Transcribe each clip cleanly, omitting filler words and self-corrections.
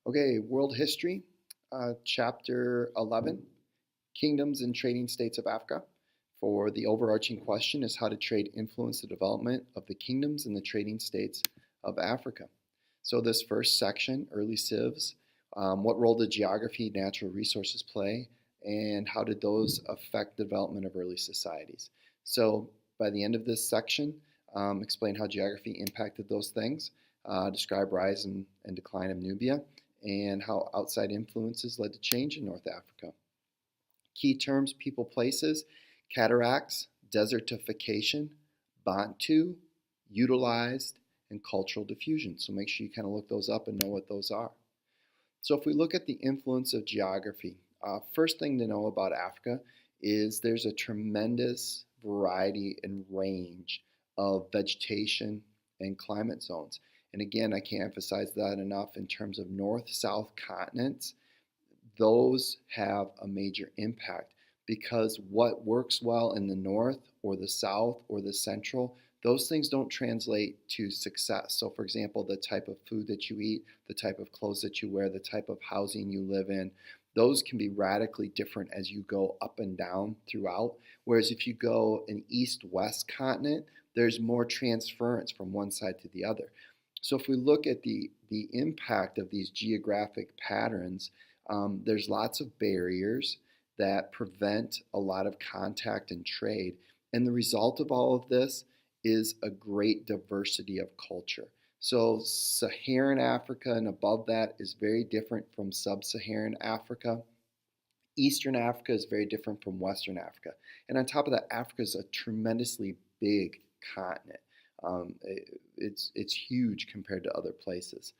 Okay, World History, Chapter 11, Kingdoms and Trading States of Africa. For the overarching question is how did trade influence the development of the kingdoms and the trading states of Africa? So this first section, early civs, what role did geography, natural resources play, and how did those affect the development of early societies? So by the end of this section, explain how geography impacted those things, describe rise and decline of Nubia, and how outside influences led to change in North Africa. Key terms, people, places, cataracts, desertification, Bantu, utilized, and cultural diffusion. So make sure you kind of look those up and know what those are. So if we look at the influence of geography, first thing to know about Africa is there's a tremendous variety and range of vegetation and climate zones. And again, I can't emphasize that enough in terms of north-south continents. Those have a major impact because what works well in the north or the south or the central, those things don't translate to success. So for example, the type of food that you eat, the type of clothes that you wear, the type of housing you live in, those can be radically different as you go up and down throughout. Whereas if you go an east-west continent, there's more transference from one side to the other. So if we look at the impact of these geographic patterns, there's lots of barriers that prevent a lot of contact and trade. And the result of all of this is a great diversity of culture. So Saharan Africa and above that is very different from sub-Saharan Africa. Eastern Africa is very different from Western Africa. And on top of that, Africa is a tremendously big continent. It's huge compared to other places.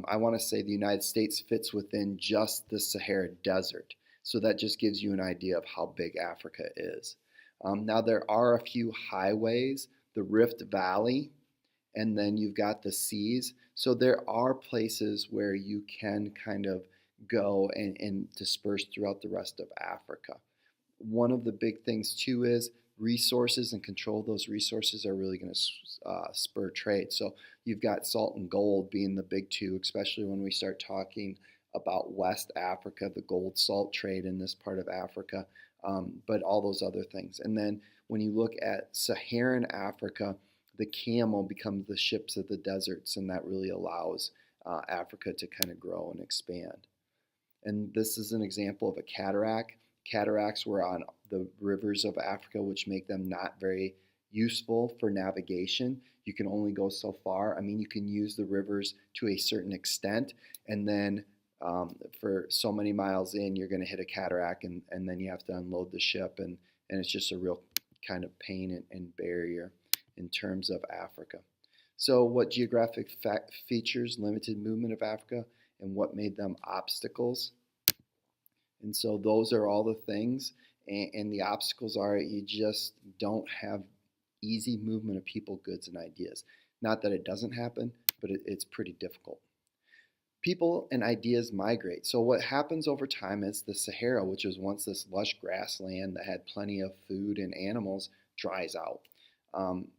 I want to say the United States fits within just the Sahara Desert. So that just gives you an idea of how big Africa is. Now there are a few highways, the Rift Valley, and then you've got the seas. So there are places where you can kind of go and disperse throughout the rest of Africa. One of the big things too is resources and control of those resources are really going to spur trade. So you've got salt and gold being the big two, especially when we start talking about West Africa, the gold salt trade in this part of Africa, but all those other things. And then when you look at Saharan Africa, the camel becomes the ships of the deserts, and that really allows Africa to kind of grow and expand. And this is an example of a cataract. Cataracts were on the rivers of Africa, which make them not very useful for navigation. You can only go so far. I mean, you can use the rivers to a certain extent, and then for so many miles in, you're going to hit a cataract, and then you have to unload the ship, and it's just a real kind of pain and barrier in terms of Africa. So what geographic features limited movement of Africa, and what made them obstacles? And so those are all the things, and the obstacles are you just don't have easy movement of people, goods, and ideas. Not that it doesn't happen, but it's pretty difficult. People and ideas migrate. So what happens over time is the Sahara, which was once this lush grassland that had plenty of food and animals, dries out.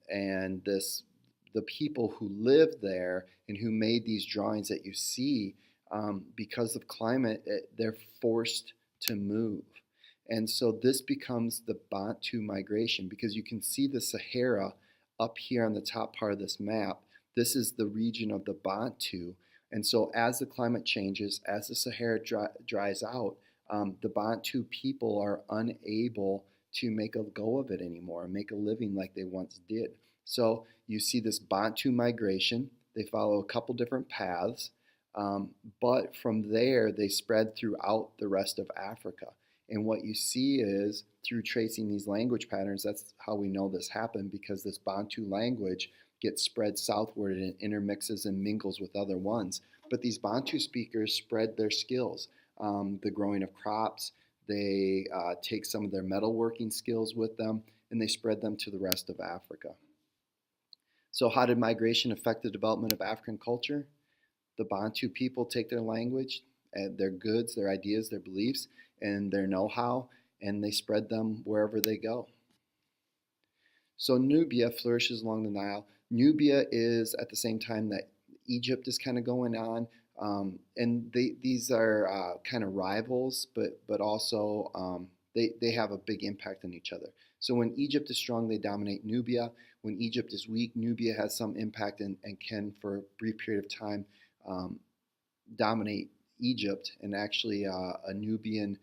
And the people who lived there and who made these drawings that you see, because of climate, they're forced to move. And so this becomes the Bantu migration, because you can see the Sahara up here on the top part of this map. This is the region of the Bantu. And so as the climate changes, as the Sahara dries out, the Bantu people are unable to make a go of it anymore and make a living like they once did. So you see this Bantu migration. They follow a couple different paths, but from there they spread throughout the rest of Africa. And what you see is, through tracing these language patterns, that's how we know this happened, because this Bantu language gets spread southward and it intermixes and mingles with other ones. But these Bantu speakers spread their skills, the growing of crops. They take some of their metalworking skills with them, and they spread them to the rest of Africa. So how did migration affect the development of African culture? The Bantu people take their language, their goods, their ideas, their beliefs, and their know-how, and they spread them wherever they go. So Nubia flourishes along the Nile. Nubia is at the same time that Egypt is kind of going on. And these are kind of rivals, but also they have a big impact on each other. So when Egypt is strong, they dominate Nubia. When Egypt is weak, Nubia has some impact and can, for a brief period of time, um, dominate Egypt. And actually, a Nubian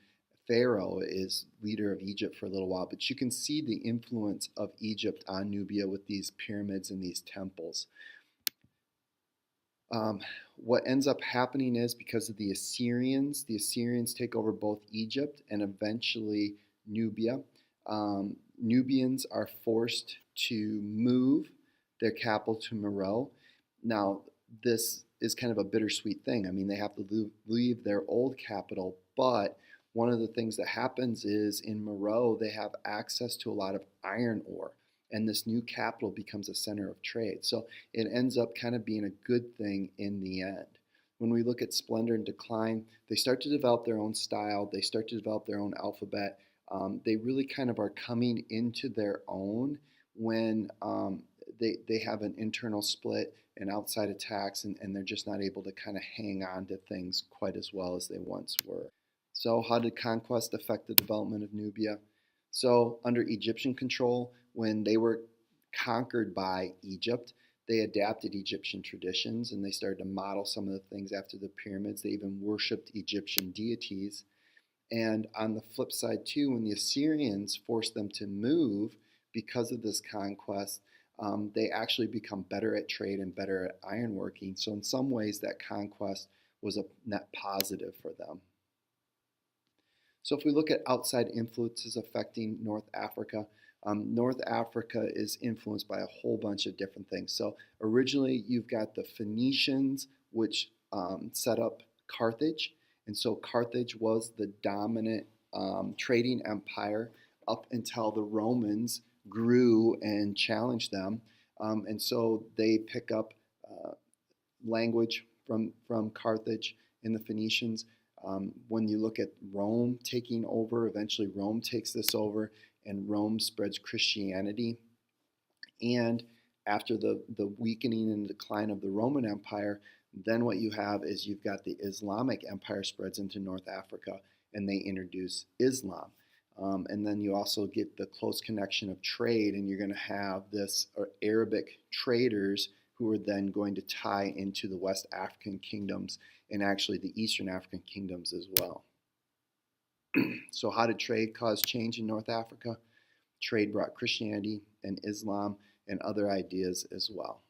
pharaoh is leader of Egypt for a little while. But you can see the influence of Egypt on Nubia with these pyramids and these temples. Um, what ends up happening is, because of the Assyrians take over both Egypt and eventually Nubia. Nubians are forced to move their capital to Meroe. Now, this is kind of a bittersweet thing. I mean, they have to leave their old capital, but one of the things that happens is in Meroe, they have access to a lot of iron ore, and this new capital becomes a center of trade. So it ends up kind of being a good thing in the end. When we look at splendor and decline, they start to develop their own style, they start to develop their own alphabet. They really kind of are coming into their own when they have an internal split and outside attacks, and they're just not able to kind of hang on to things quite as well as they once were. So how did conquest affect the development of Nubia? So under Egyptian control, when they were conquered by Egypt, they adapted Egyptian traditions and they started to model some of the things after the pyramids. They even worshipped Egyptian deities. And on the flip side, too, when the Assyrians forced them to move because of this conquest, they actually become better at trade and better at ironworking. So, in some ways, that conquest was a net positive for them. So, if we look at outside influences affecting North Africa, North Africa is influenced by a whole bunch of different things. So, originally, you've got the Phoenicians, which set up Carthage. And so Carthage was the dominant trading empire up until the Romans grew and challenged them. And so they pick up language from Carthage and the Phoenicians. When you look at Rome taking over, eventually Rome takes this over and Rome spreads Christianity. And after the weakening and decline of the Roman Empire, then what you have is you've got the Islamic Empire spreads into North Africa and they introduce Islam. And then you also get the close connection of trade, and you're going to have this Arabic traders who are then going to tie into the West African kingdoms and actually the Eastern African kingdoms as well. So how did trade cause change in North Africa? Trade brought Christianity and Islam and other ideas as well.